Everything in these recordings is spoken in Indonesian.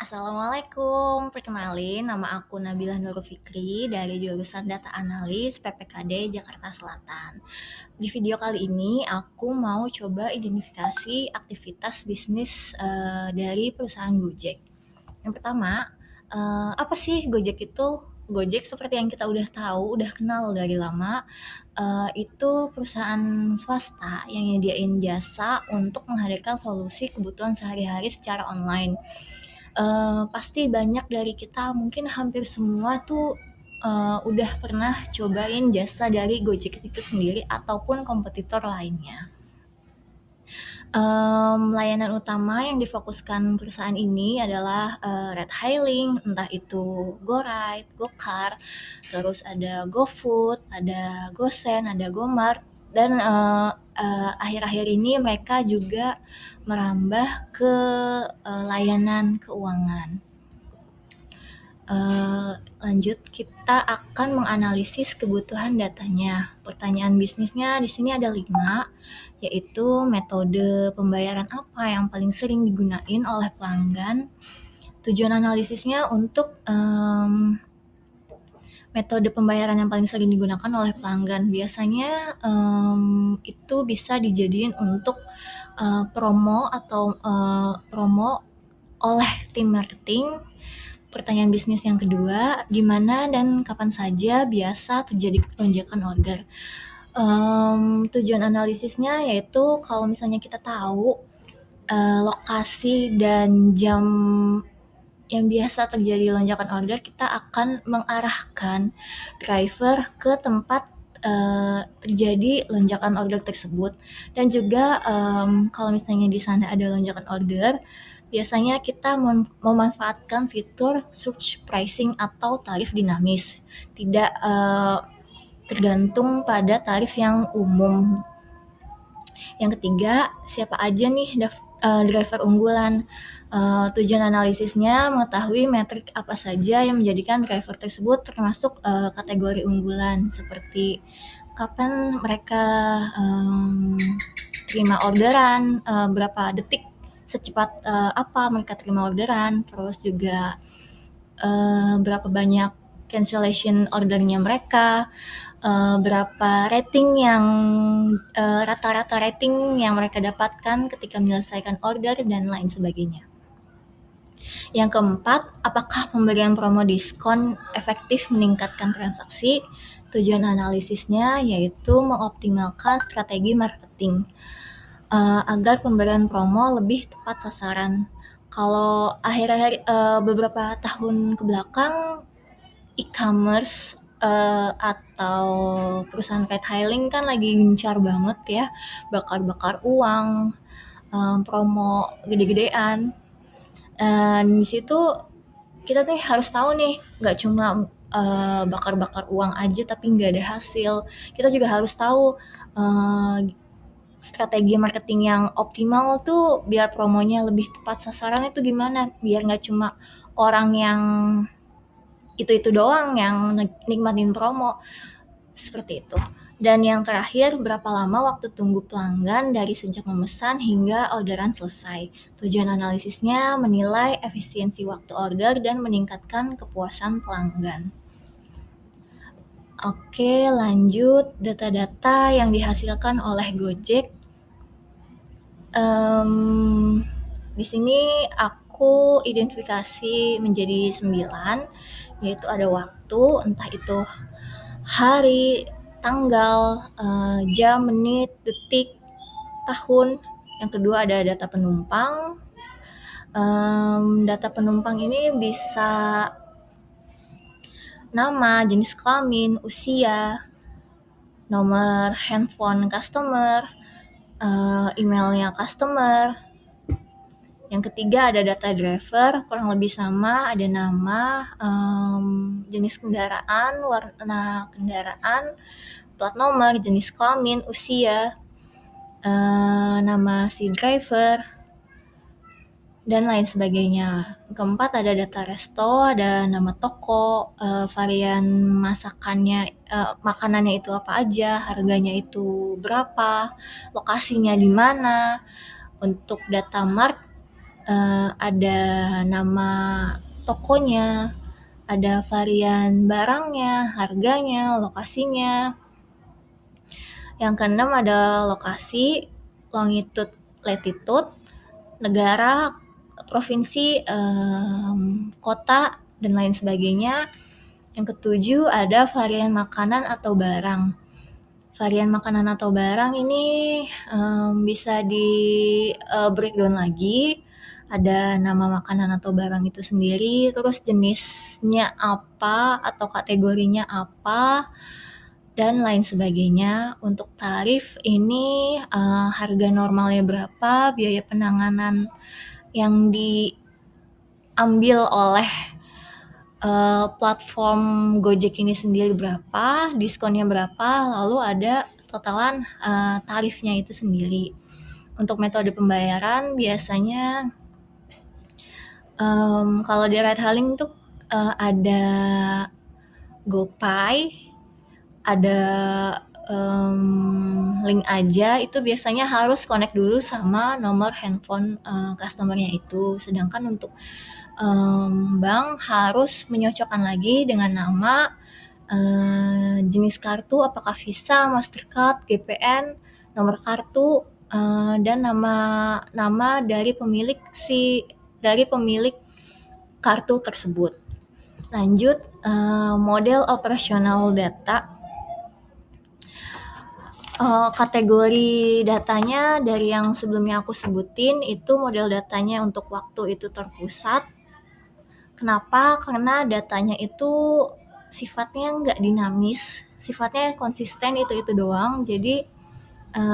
Assalamualaikum, perkenalin nama aku Nabila Nurul Fikri dari jurusan Data Analis PPKD Jakarta Selatan. Di video kali ini aku mau coba identifikasi aktivitas bisnis dari perusahaan Gojek. Yang pertama, apa sih Gojek itu? Gojek seperti yang kita udah tahu, udah kenal dari lama, itu perusahaan swasta yang nyediain jasa untuk menghadirkan solusi kebutuhan sehari-hari secara online. Pasti banyak dari kita, mungkin hampir semua tuh, udah pernah cobain jasa dari Gojek itu sendiri ataupun kompetitor lainnya. Layanan utama yang difokuskan perusahaan ini adalah, ride hailing, entah itu GoRide, GoCar, terus ada GoFood, ada GoSend, ada GoMart, dan, akhir-akhir ini mereka juga merambah ke, layanan keuangan. Lanjut, kita akan menganalisis kebutuhan datanya. Pertanyaan bisnisnya di sini ada 5, yaitu metode pembayaran apa yang paling sering digunain oleh pelanggan. Tujuan analisisnya untuk metode pembayaran yang paling sering digunakan oleh pelanggan. Biasanya itu bisa dijadiin untuk promo atau promo oleh tim marketing. Pertanyaan bisnis yang kedua, di mana dan kapan saja biasa terjadi lonjakan order? Tujuan analisisnya yaitu kalau misalnya kita tahu lokasi dan jam yang biasa terjadi lonjakan order, kita akan mengarahkan driver ke tempat terjadi lonjakan order tersebut. Dan juga kalau misalnya di sana ada lonjakan order, biasanya kita memanfaatkan fitur search pricing atau tarif dinamis, tidak tergantung pada tarif yang umum. Yang ketiga, siapa aja nih driver unggulan? Tujuan analisisnya mengetahui metrik apa saja yang menjadikan driver tersebut termasuk kategori unggulan, seperti kapan mereka terima orderan, berapa detik secepat apa mereka terima orderan, terus juga berapa banyak cancellation ordernya mereka, berapa rating yang rata-rata rating yang mereka dapatkan ketika menyelesaikan order, dan lain sebagainya. Yang keempat, apakah pemberian promo diskon efektif meningkatkan transaksi? Tujuan analisisnya yaitu mengoptimalkan strategi marketing agar pemberian promo lebih tepat sasaran. Kalau akhir-akhir beberapa tahun ke belakang, e-commerce atau perusahaan ride hailing kan lagi gencar banget ya, bakar-bakar uang, promo gede-gedean. Di situ kita nih harus tahu nih, nggak cuma bakar-bakar uang aja tapi nggak ada hasil. Kita juga harus tahu strategi marketing yang optimal tuh biar promonya lebih tepat sasaran itu gimana, biar nggak cuma orang yang itu doang yang nikmatin promo, seperti itu. Dan yang terakhir, berapa lama waktu tunggu pelanggan dari sejak memesan hingga orderan selesai? Tujuan analisisnya menilai efisiensi waktu order dan meningkatkan kepuasan pelanggan. Oke, lanjut, data-data yang dihasilkan oleh Gojek. Di sini aku identifikasi menjadi 9, yaitu ada waktu, entah itu hari, tanggal, jam, menit, detik, tahun. Yang kedua ada data penumpang. Data penumpang ini bisa nama, jenis kelamin, usia, nomor handphone customer, emailnya customer. Yang ketiga ada data driver, kurang lebih sama, ada nama, jenis kendaraan, warna kendaraan, plat nomor, jenis kelamin, usia, nama si driver, dan lain sebagainya. Keempat ada data resto, ada nama toko, varian masakannya, makanannya itu apa aja, harganya itu berapa, lokasinya di mana. Untuk data mart ada nama tokonya, ada varian barangnya, harganya, lokasinya. Yang keenam ada lokasi, longitude, latitude, negara, provinsi, kota, dan lain sebagainya. Yang ketujuh ada varian makanan atau barang. Varian makanan atau barang ini bisa di breakdown lagi. Ada nama makanan atau barang itu sendiri, terus jenisnya apa atau kategorinya apa, dan lain sebagainya. Untuk tarif ini harga normalnya berapa, biaya penanganan yang diambil oleh platform Gojek ini sendiri berapa, diskonnya berapa, lalu ada totalan tarifnya itu sendiri. Untuk metode pembayaran biasanya kalau di ride hailing tuh ada GoPay, ada link aja, itu biasanya harus connect dulu sama nomor handphone customer-nya itu. Sedangkan untuk bank harus menyocokkan lagi dengan nama, jenis kartu, apakah Visa, Mastercard, GPN, nomor kartu, dan nama dari pemilik kartu tersebut. Lanjut, model operasional data. Kategori datanya dari yang sebelumnya aku sebutin itu model datanya untuk waktu itu terpusat. Kenapa? Karena datanya itu sifatnya nggak dinamis, sifatnya konsisten itu doang. Jadi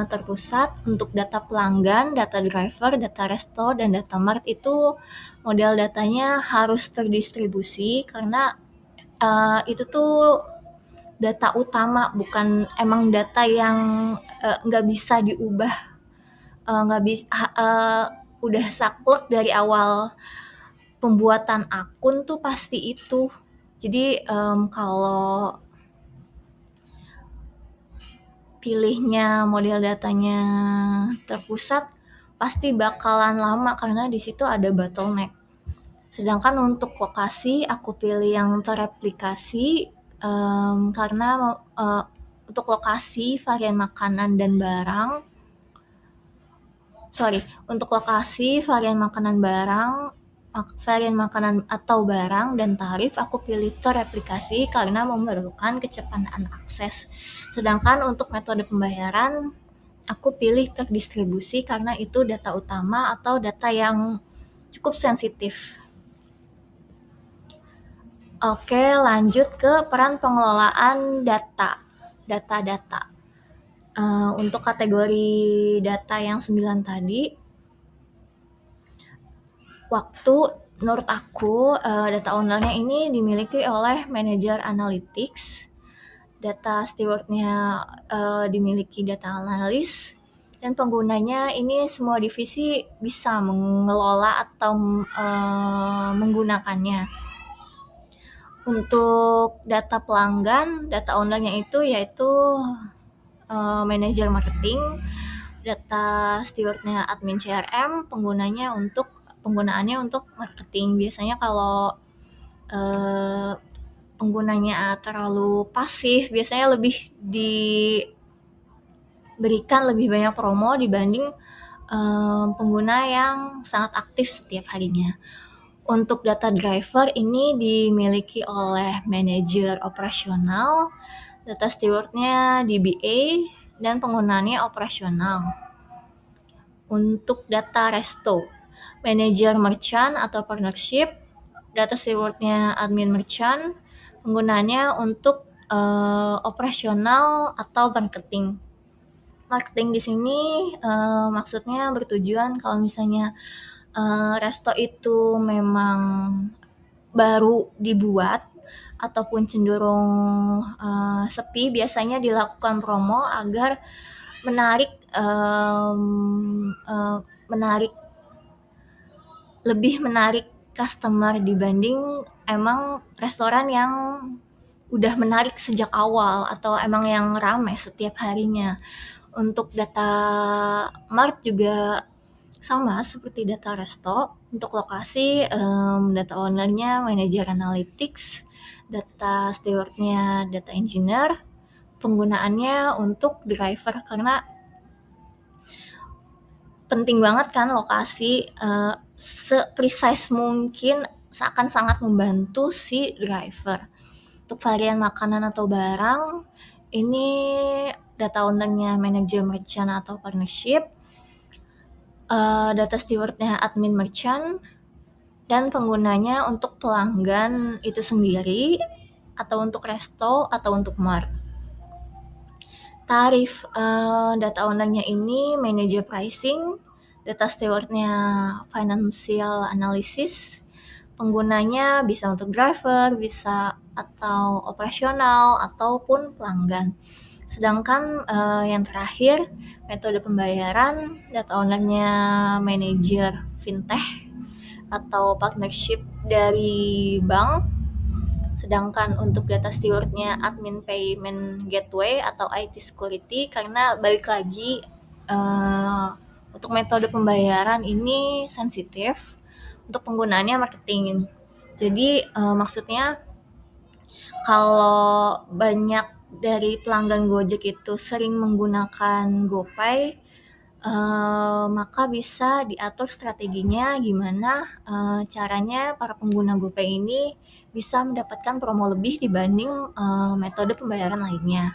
terpusat. Untuk data pelanggan, data driver, data resto, dan data mart itu model datanya harus terdistribusi karena itu tuh data utama, bukan emang data yang nggak bisa diubah, nggak bisa udah saklek dari awal pembuatan akun tuh pasti itu. Jadi kalau pilihnya model datanya terpusat pasti bakalan lama karena di situ ada bottleneck. Sedangkan untuk lokasi aku pilih yang terreplikasi karena untuk lokasi varian makanan dan barang untuk lokasi varian makanan atau barang dan tarif aku pilih terreplikasi karena memerlukan kecepatan akses. Sedangkan untuk metode pembayaran aku pilih terdistribusi karena itu data utama atau data yang cukup sensitif. Oke, lanjut ke peran pengelolaan data. Untuk kategori data yang 9 tadi, menurut aku data owner-nya ini dimiliki oleh manajer analytics, data steward-nya dimiliki data analis, dan penggunanya ini semua divisi bisa mengelola atau menggunakannya. Untuk data pelanggan, data owner-nya itu yaitu manajer marketing, data steward-nya admin CRM, penggunaannya untuk marketing. Biasanya kalau penggunanya terlalu pasif, biasanya lebih diberikan lebih banyak promo dibanding pengguna yang sangat aktif setiap harinya. Untuk data driver ini dimiliki oleh manajer operasional, data steward-nya DBA, dan penggunaannya operasional. Untuk data resto, manajer merchant atau partnership, data steward-nya admin merchant, penggunaannya untuk operasional atau marketing. Marketing di sini maksudnya bertujuan kalau misalnya resto itu memang baru dibuat ataupun cenderung sepi, biasanya dilakukan promo agar lebih menarik customer dibanding emang restoran yang udah menarik sejak awal atau emang yang ramai setiap harinya. Untuk data mart juga Sama seperti data resto, untuk lokasi, data owner-nya manajer analytics, data steward-nya data engineer, penggunaannya untuk driver karena penting banget kan lokasi, se-precise mungkin akan sangat membantu si driver. Untuk varian makanan atau barang, ini data owner-nya manajer merchant atau partnership, data steward-nya admin merchant, dan penggunanya untuk pelanggan itu sendiri, atau untuk resto, atau untuk mart. Tarif data owner-nya ini manager pricing, data steward-nya financial analysis, penggunanya bisa untuk driver, bisa atau operasional, ataupun pelanggan. Sedangkan yang terakhir, metode pembayaran, data owner-nya manager fintech atau partnership dari bank, sedangkan untuk data steward-nya admin payment gateway atau IT security, karena balik lagi untuk metode pembayaran ini sensitif, untuk penggunaannya marketing. Jadi maksudnya kalau banyak dari pelanggan Gojek itu sering menggunakan GoPay, maka bisa diatur strateginya gimana caranya para pengguna GoPay ini bisa mendapatkan promo lebih dibanding metode pembayaran lainnya.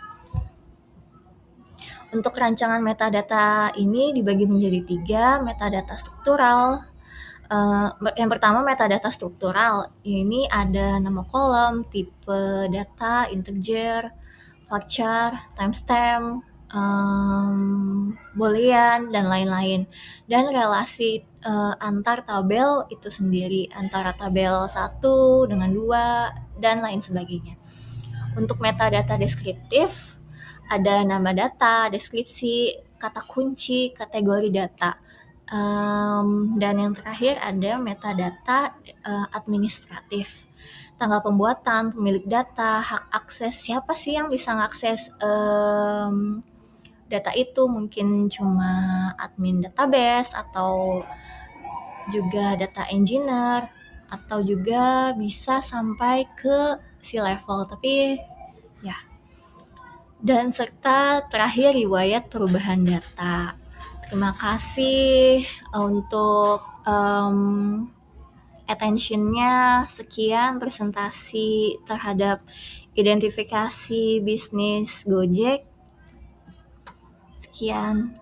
Untuk rancangan metadata ini dibagi menjadi 3, metadata struktural. Yang pertama metadata struktural, ini ada nama kolom, tipe data, integer, varchar, timestamp, boolean, dan lain-lain. Dan relasi antar tabel itu sendiri, antara tabel 1 dengan 2, dan lain sebagainya. Untuk metadata deskriptif, ada nama data, deskripsi, kata kunci, kategori data. Dan yang terakhir ada metadata administratif. Tanggal pembuatan, pemilik data, hak akses, siapa sih yang bisa mengakses data itu, mungkin cuma admin database atau juga data engineer, atau juga bisa sampai ke C-level, tapi ya. Dan serta terakhir riwayat perubahan data. Terima kasih untuk attention-nya. Sekian presentasi terhadap identifikasi bisnis Gojek. Sekian.